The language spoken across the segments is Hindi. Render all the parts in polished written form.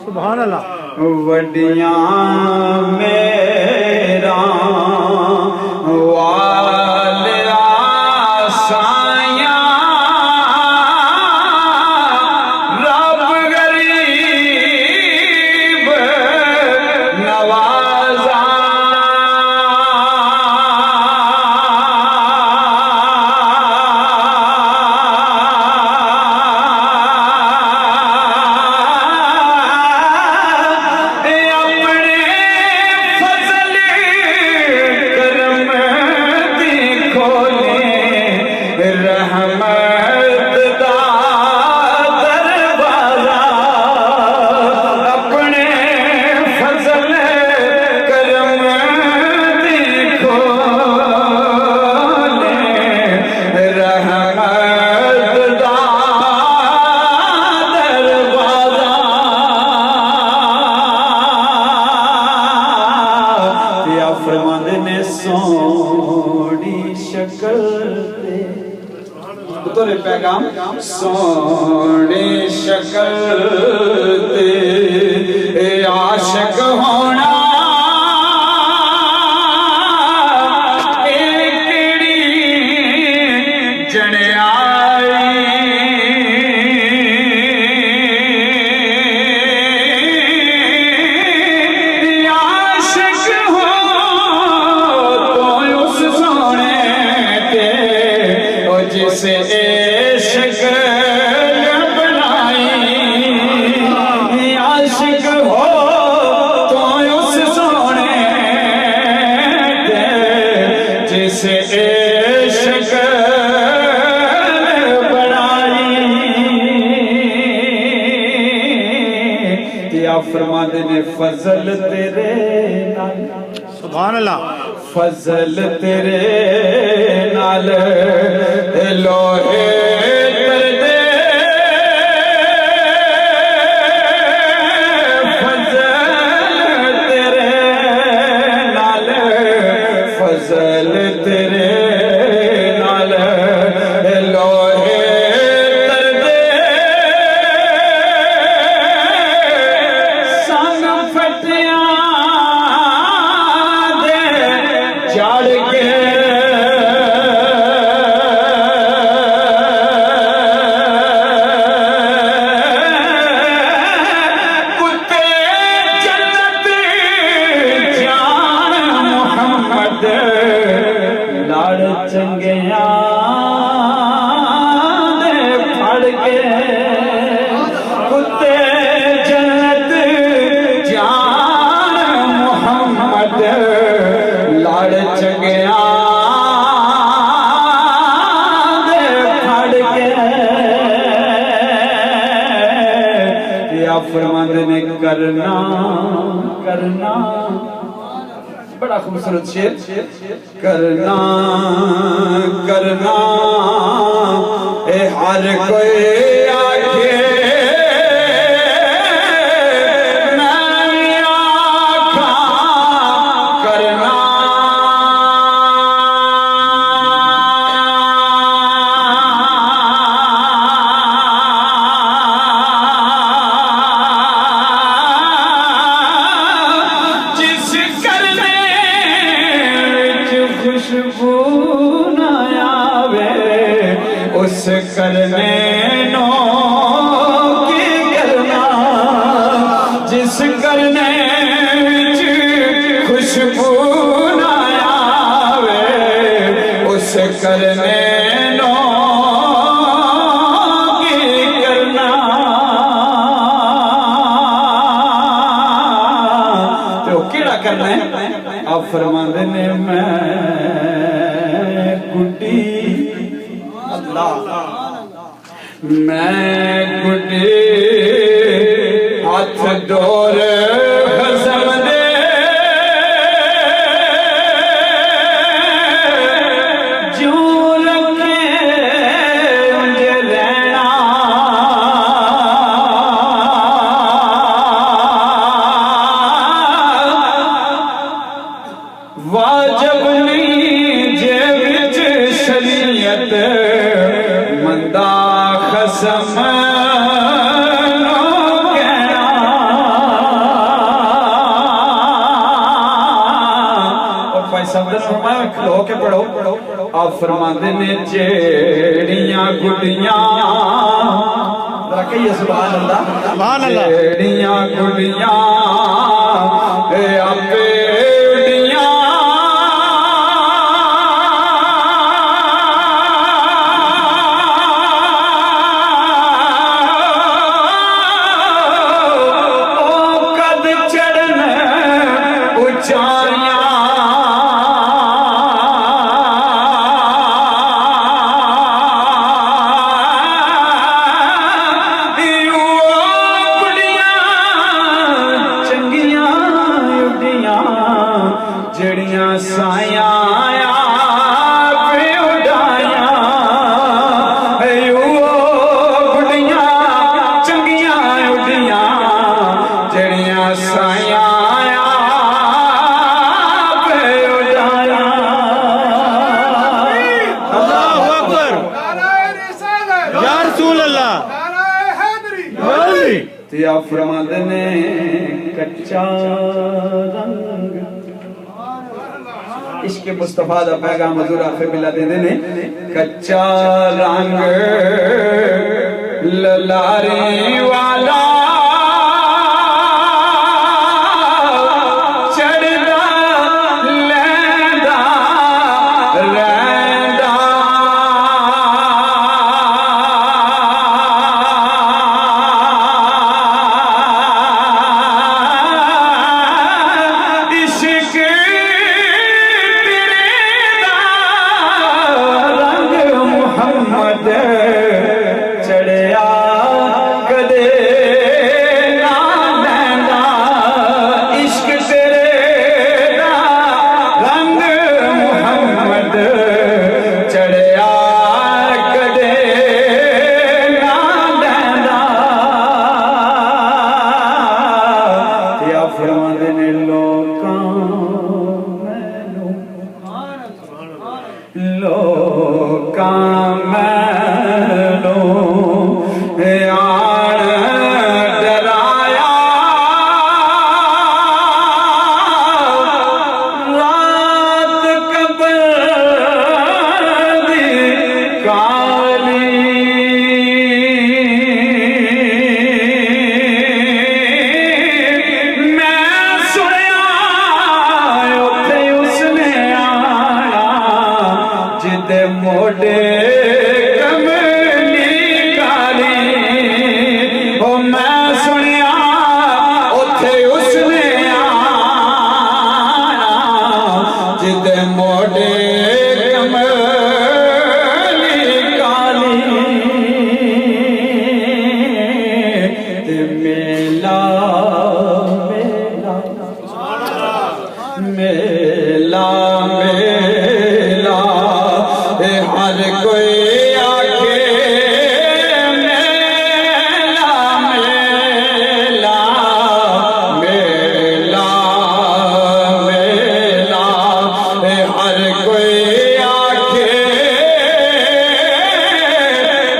सुभान अल्लाह। वडिया मेरा वालिया साया रब गरीब नवाजा पैगाम सोने शक्ल ते आशिक होना केड़ी जड़ियाई आशिक हो तो उस सोने के जिसे फरमाते ने फजल तेरे नाल सुभान अल्लाह। फजल तेरे नाल लोहे तरदे फजल तेरे नाल फजल तेरे नाल लोहे चंगिया दे फड़ के कुत्ते जन्नत जान मोहम्मद लाड़ चंगिया दे फड़ के या फरमांद ने करना करना बड़ा खूबसूरत शेर करना करना ए हर कोई आखे मैं आखा करना खुशबू न आवे उस करने नो की करना जिस करने विच खुशबू न आवे उस करने नो की करना तो केड़ा करना है आप फरमाते ने मैं गुड्डी अल्लाह मैं गुड्डी हाथ डोर खसम दे जूं रखे मुझे रहना शब्द फरमाया खलो के पढ़ो आप फरमाते ने जेड़ियां गुड़ियां कहिए सुभान अल्लाह जेड़ियां गुड़ियां आपे जड़ियां साया गुड़ियां चंगियां उड़ियां जड़ियां साया अल्लाहु अकबर या रसूल अल्लाह ते आप फरमाते ने कच्चा रंग इश्क मुस्तफा दा पैगाम हजूर आखे मिला देंदे ने कच्चा रंग ललारी वाला चढ़दा लैंदा रैंदा इश्क चढ़िया कदे ना लैंदा इश्क तेरे दा रंग मुहम्मद चढ़िया कदे ना लैंदा या फरमांदे ने लोकां मैनू आण डराया रात कबर दी काली मैं सुनिया उत्थे उसने आना जिदे मोड़े मेला मेला हर कोई आखे मेला मेला मेला मेला हर कोई आखे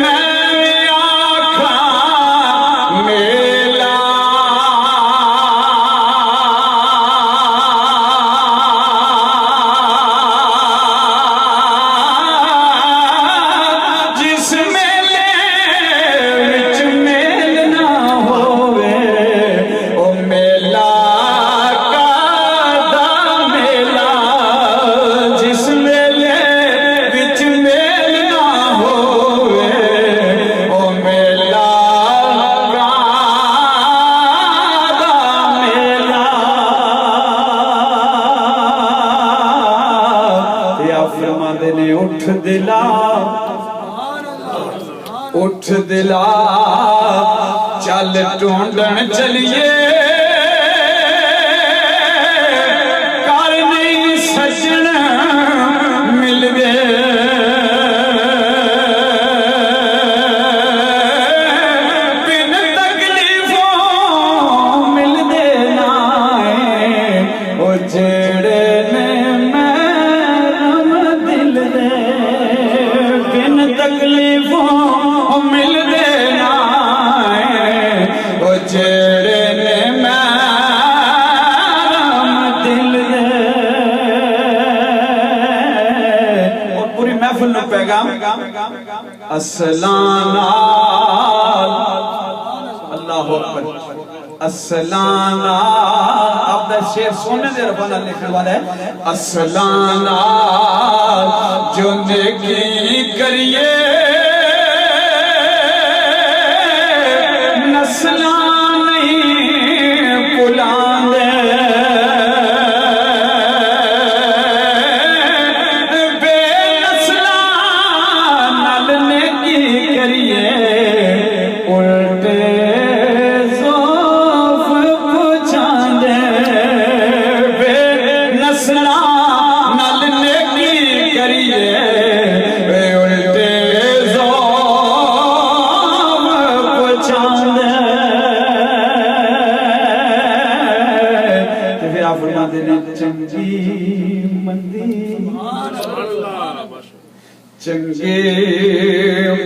मैं आखा मेला उठ दिला चल ढूंढन चलिए कर नहीं सजन मिल गए बिन तकलीफों मिल देना ओ जेड़े ने मैरम दिल दे बिन तकलीफों मिल देना ओ जेड़े ने असलाना अल्लाह अकबर असलाना आपका शेर सोने दे रफाना लिखने वाला है असलाना जो नेकी करिए नस्ला नहीं भुलांदे बेनस्ला नाल नेकी करिए उल्टे ज़ौफ़ पुछांदे बेनस्ला नाल नेकी करिए उल्टे ज़ौफ़ पुछांदे ते फिर आप फरमाते ने चंगी मंदी चंगे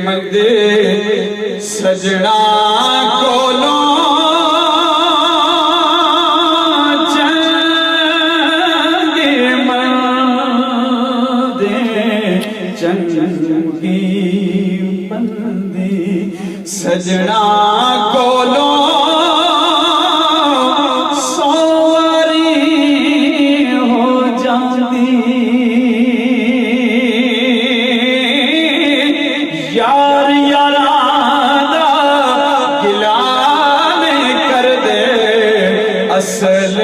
मंदे सजना कोलों चंगे मंदे चंगी मंदे सजना कोलों सवारी हो जाती यार यारा दा गिला नहीं कर दे असल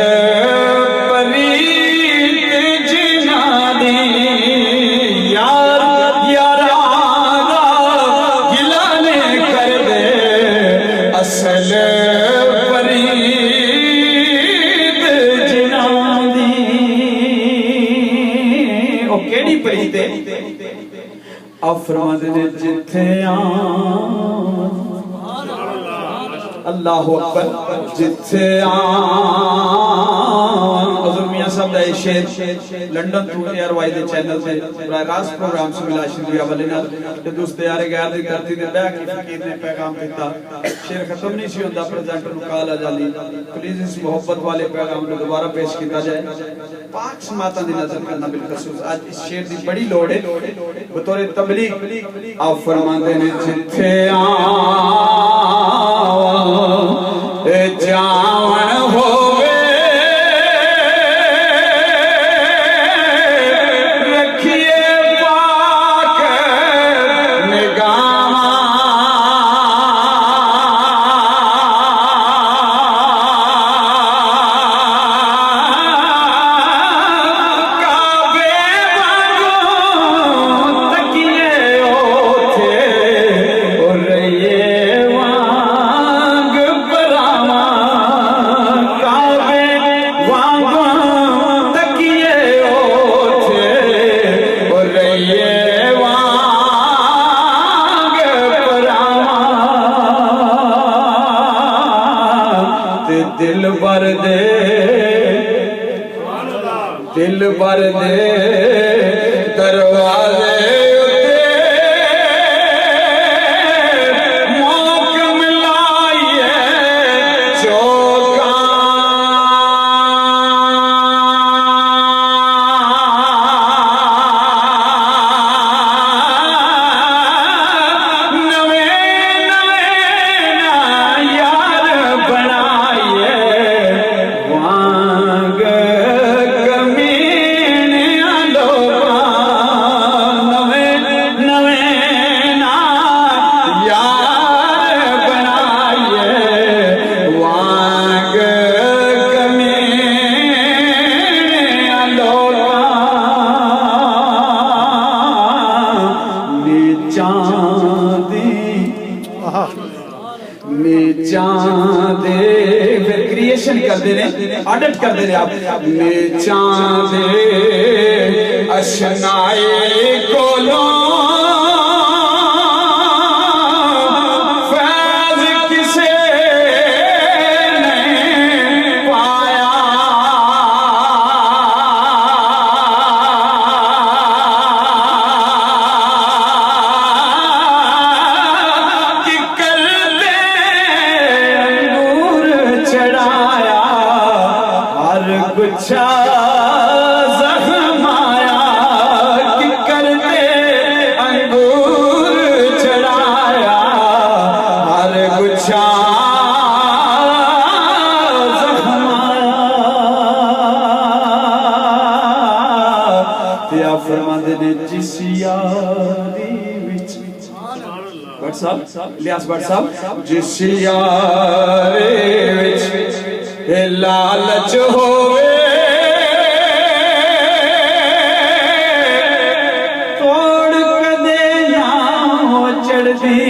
परीत जिना दे यार यारा दा गिला नहीं कर दे असल परीत जिना दी ओ केड़ी परीत है आप फरमाते ने जिथे अल्लाह अकबर जिथे हज़रत मियां साहब दा शेर लंदन टू एयर वाई दे चैनल पे रास प्रोग्राम से मिला शुरू वाले नाल ते दोस्त यार गैर दी धरती ते बैठ के फकीर ने पैगाम दिता शेर खत्म नहीं सी होंदा प्रेजेंटर नु कॉल आ जाली प्लीज इस मोहब्बत वाले पैगाम को दोबारा पेश किया जाए पाक समाता दी नजर करना बिलखसूस आज इस शेर दी बड़ी लोड़ है बतौर तबलीग आप फरमाते ने जिथे जावन होवे रखिए पाक निगाह काबे वांगू तकिए ओथे और रहिए वांग परावा काबे वांगू तकिए ओथे और रहिए वांग परावा ते दिल भर दे दरवाजे मौक मिलाइए चौका नवे नवे ना यार बनाइए वांग कमीने लोगा नवे नवे ना यार बनाइए वांग कमीने लोगा नीचां दे फिर क्रिएशन करते ने ऑडिट करते ने आप नीचां दे अशनाए कोलों फैज़ किसे नहीं पाया कि करते अंगूर चढ़ाया हर गुच्छा जख्म आया कि करते अंगूर फरमाते ने जिस यारी विच भट्ट साहब इलियास भट्ट साहब जिस यारी विच लालच होवे तोड़ कदे ना चढ़दी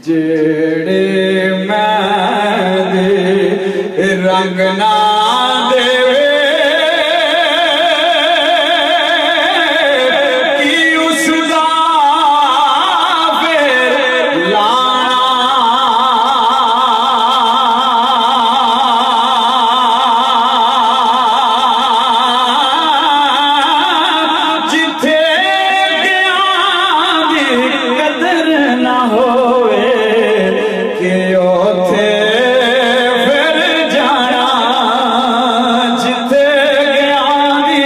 जेड़े मैं दे रंग ना देवे कि उसदा फिर लाना जिथे गया दी कदर ना होवे कि ओथे फिर जाना जिथे गया दी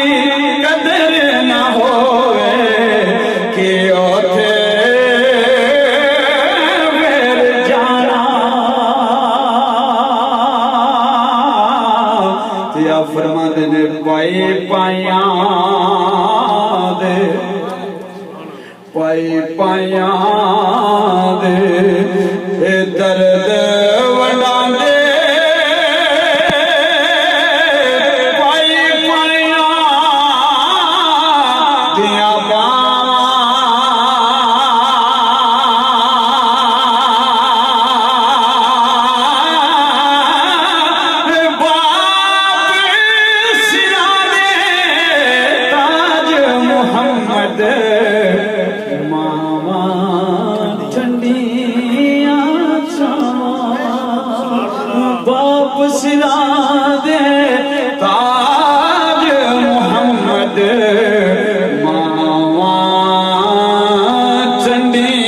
कदर ना होवे कि ओथे फिर जाना ते आ फरमाते ने पाई पाया दे पाई पाया दे ए दर्द वंडांदे पाई पाया दिया मोहम्मद मामा ठंडिया बाप सिरा दे ताज मोहम्मद मामा ठंडिया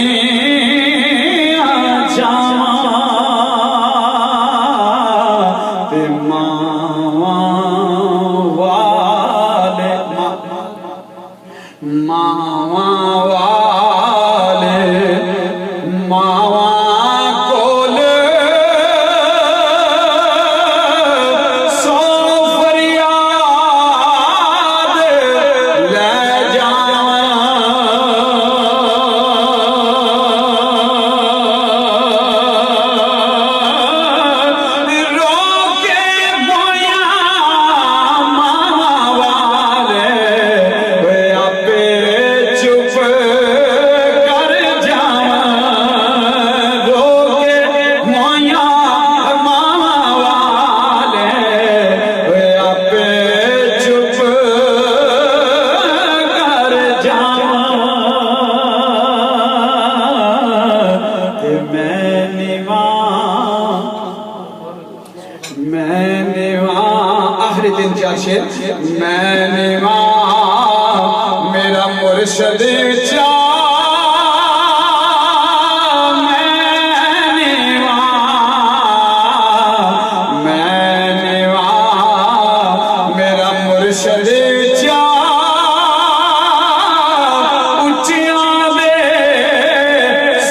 ते मावा वाले मावा वाले मावा कोल सौ फरियाद ले जावां रोके बोया मावा वाले वे आपे चुप कर जावां रोके मोया मावा वाले वे आपे चुप कर जावां ते मैंने वहाँ आखिरी तीन चार शेर मैंने वहाँ मेरा मुर्शद चा मैंने वहाँ मेरा मुर्शद चा उच्चियां दे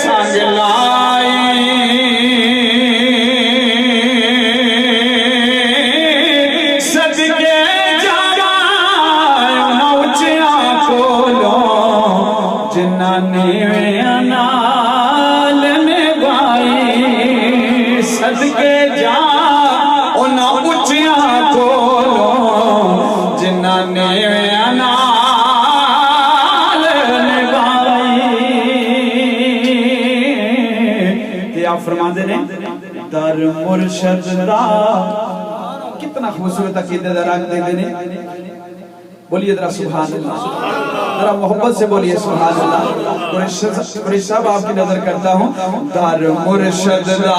संग लाई सदके जावा उच्चियां कोलो जिन्ना नीवियां नाल निभाई सदके जा उन्हां उच्चियां कोलो जिन्ना नीवियां नाल निभाई ते आप फरमाते ने दर मुर्शद दा कितना खूबसूरत अकीदे दा रंग देते ने बोलिए जरा सुभान अल्लाह जरा मोहब्बत से बोलिए सुभान अल्लाह कुरैशी साहब आपकी नजर करता हूँ दर मुर्शद दा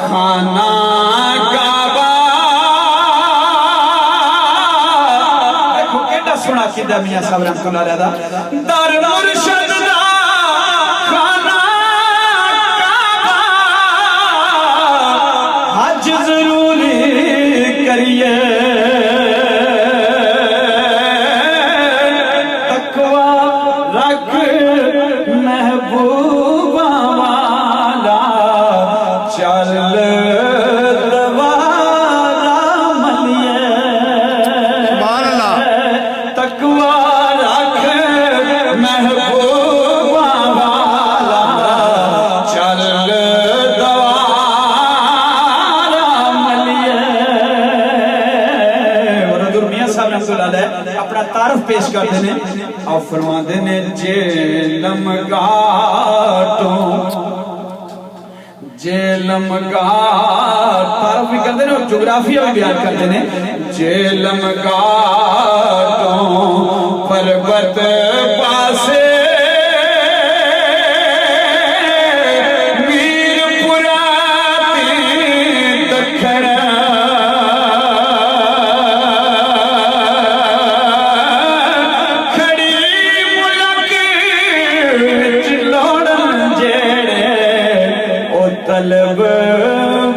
खाना काबा मियां साहब रहमतुल्लाह अलैह दा दर मुर्शिद दा खाना हज जरूरी करिए तकवा रख महबूबा वाला चल अपना तारफ पेश करते हैं और फरमाते ने जेलम तारफ भी करते हैं और जोग्राफिया भी बयान करते हैं जेलम पर्वत पासे तलब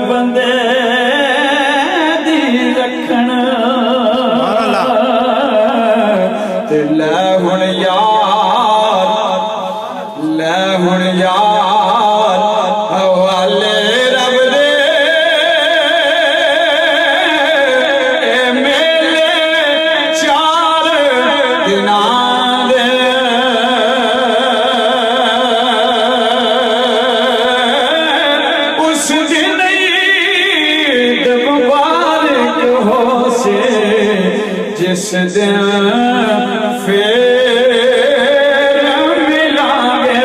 बंदे दी रखण ते लै हुण यार हवाले रब दे मेले 4 दिनां दे उस दिन ईद मुबारक हो से जिस दिन फिर मिलांगे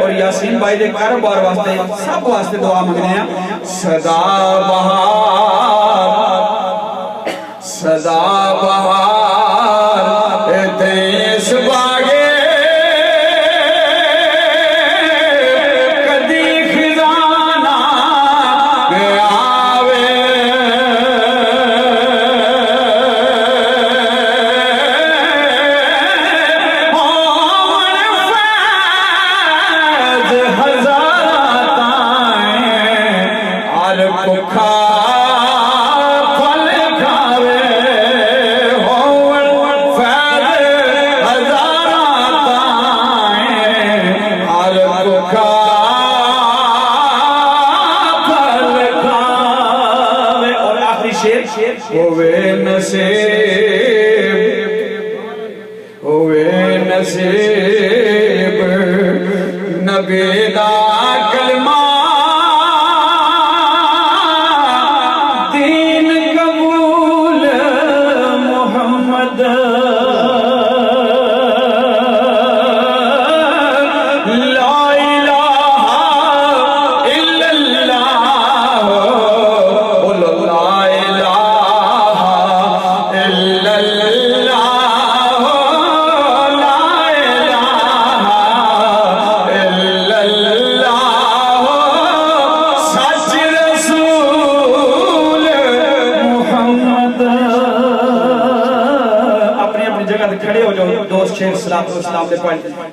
और यासीन भाई दे कारोबार वास्ते सब वास्ते दुआ मंगने हैं सदा बहार देश बागे नसीब नबी दा कलमा दीन कबूल मोहम्मद ला इलाहा इल्लल्लाह ला इलाहा इल्लल्लाह खड़े हो जाओ दोस्त शेर सलाम दे पॉइंट